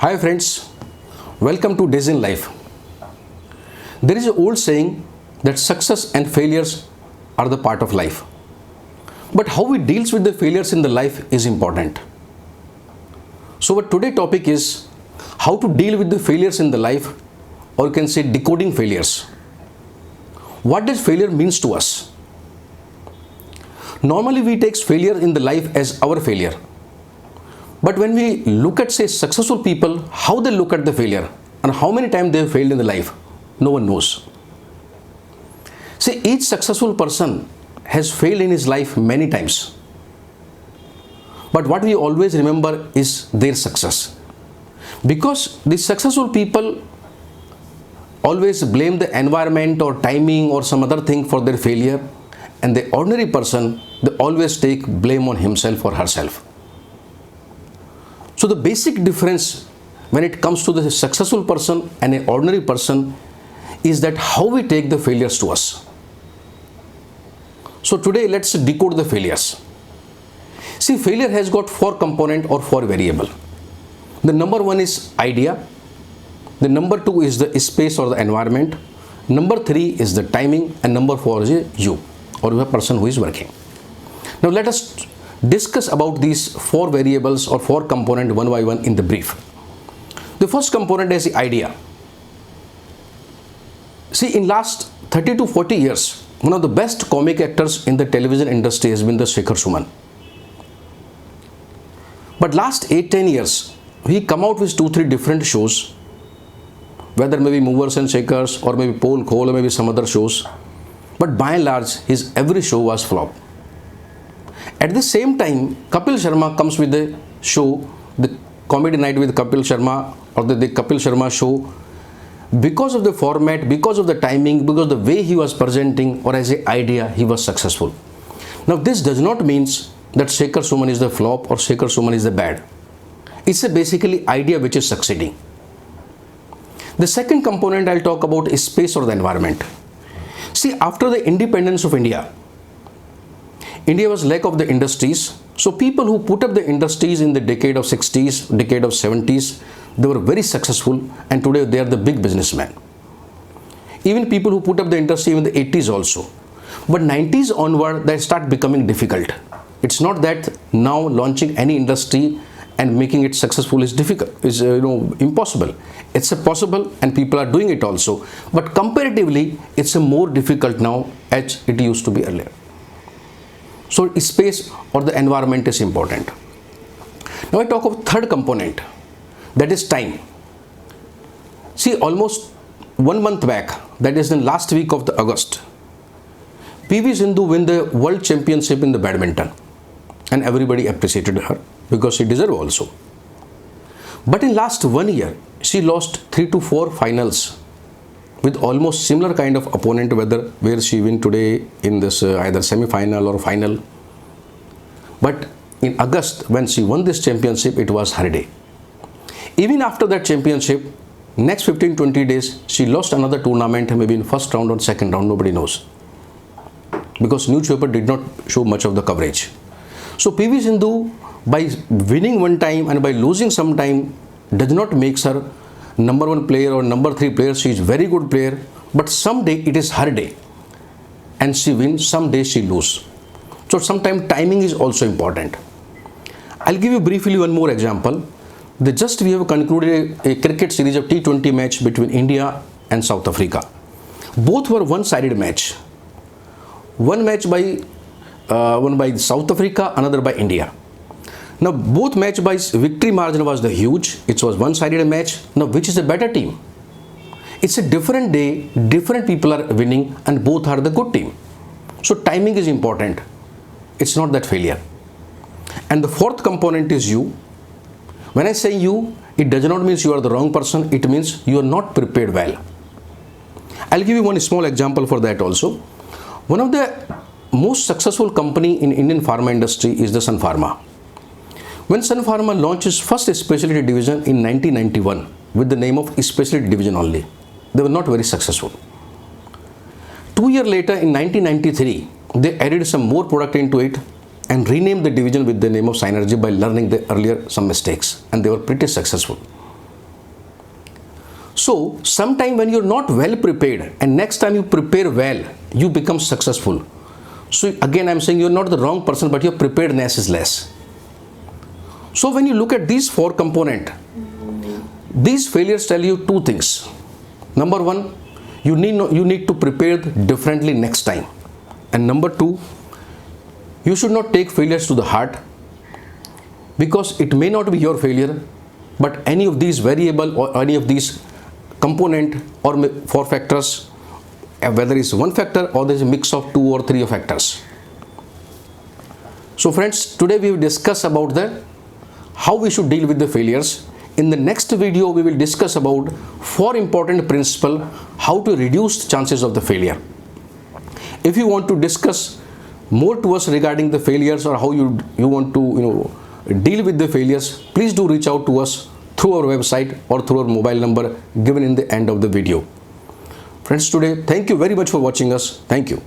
Hi friends, welcome to Dezinlife. There is an old saying that success and failures are the part of life. But how we deals with the failures in the life is important. So our today topic is how to deal with the failures in the life, or you can say decoding failures. What does failure means to us? Normally we take failure in the life as our failure. But when we look at, say, successful people, how they look at the failure and how many times they have failed in the life, no one knows. See, each successful person has failed in his life many times. But what we always remember is their success. Because the successful people always blame the environment or timing or some other thing for their failure, and the ordinary person, they always take blame on himself or herself. So the basic difference when it comes to the successful person and an ordinary person is that how we take the failures to us. So today let's decode the failures. See, failure has got 4 components or 4 variables. The number 1 is idea. The number 2 is the space or the environment. Number 3 is the timing, and number 4 is you or the person who is working. Now let us discuss about these 4 variables or 4 components one by one in the brief. The first component is the idea. See, in last 30 to 40 years, one of the best comic actors in the television industry has been the Shekhar Suman. But last 8-10 years, he come out with 2-3 different shows, whether maybe Movers and Shakers or maybe Pole Khol or maybe some other shows. But by and large, his every show was flop. At the same time, Kapil Sharma comes with the show, the Comedy Night with Kapil Sharma, or the Kapil Sharma show. Because of the format, because of the timing, because of the way he was presenting, or as an idea, he was successful. Now this does not mean that Shekhar Suman is the flop or Shekhar Suman is the bad. It's a basically idea which is succeeding. The second component I'll talk about is space or the environment. See, after the independence of India was lack of the industries. So people who put up the industries in the decade of 60s, decade of 70s, they were very successful, and today they are the big businessmen. Even people who put up the industry in the 80s also. But 90s onward, they start becoming difficult. It's not that now launching any industry and making it successful is difficult, is impossible. It's a possible, and people are doing it also. But comparatively, it's a more difficult now as it used to be earlier. So space or the environment is important. Now I talk of third component, that is time. See, almost 1 month back, that is in last week of the August, PV Sindhu win the world championship in the badminton, and everybody appreciated her because she deserved also. But in last 1 year, she lost 3 to 4 finals with almost similar kind of opponent, where she win today in this either semi-final or final. But in August, when she won this championship, it was her day. Even after that championship, next 15-20 days, she lost another tournament, maybe in first round or second round, nobody knows. Because newspaper did not show much of the coverage. So PV Sindhu, by winning one time and by losing some time, does not make her number 1 player or number 3 player. She is very good player, but someday it is her day and she wins, someday she lose. So sometimes timing is also important. I'll give you briefly one more example. We have concluded a cricket series of T20 match between India and South Africa. Both were one-sided match. One match won by South Africa, another by India. Now both match by victory margin was the huge. It was one-sided match. Now which is the better team? It's a different day, different people are winning, and both are the good team. So timing is important. It's not that failure. And the fourth component is you. When I say you, it does not mean you are the wrong person. It means you are not prepared well. I'll give you one small example for that also. One of the most successful company in Indian pharma industry is the Sun Pharma. When Sun Pharma launched its first specialty division in 1991 with the name of specialty division only, they were not very successful. 2 years later, in 1993, they added some more product into it and renamed the division with the name of Synergy by learning the earlier some mistakes, and they were pretty successful. So sometime when you're not well prepared and next time you prepare well, you become successful. So again, I'm saying you're not the wrong person, but your preparedness is less. So when you look at these 4 components, these failures tell you 2 things. Number 1, you need to prepare differently next time. And number 2, you should not take failures to the heart, because it may not be your failure, but any of these variable or any of these component or 4 factors, whether it's one factor or there's a mix of 2 or 3 factors. So friends, today we will discuss about how we should deal with the failures. In the next video, we will discuss about 4 important principles how to reduce chances of the failure. If you want to discuss more to us regarding the failures or how you want to deal with the failures, please do reach out to us through our website or through our mobile number given in the end of the video. Friends, today, thank you very much for watching us. Thank you.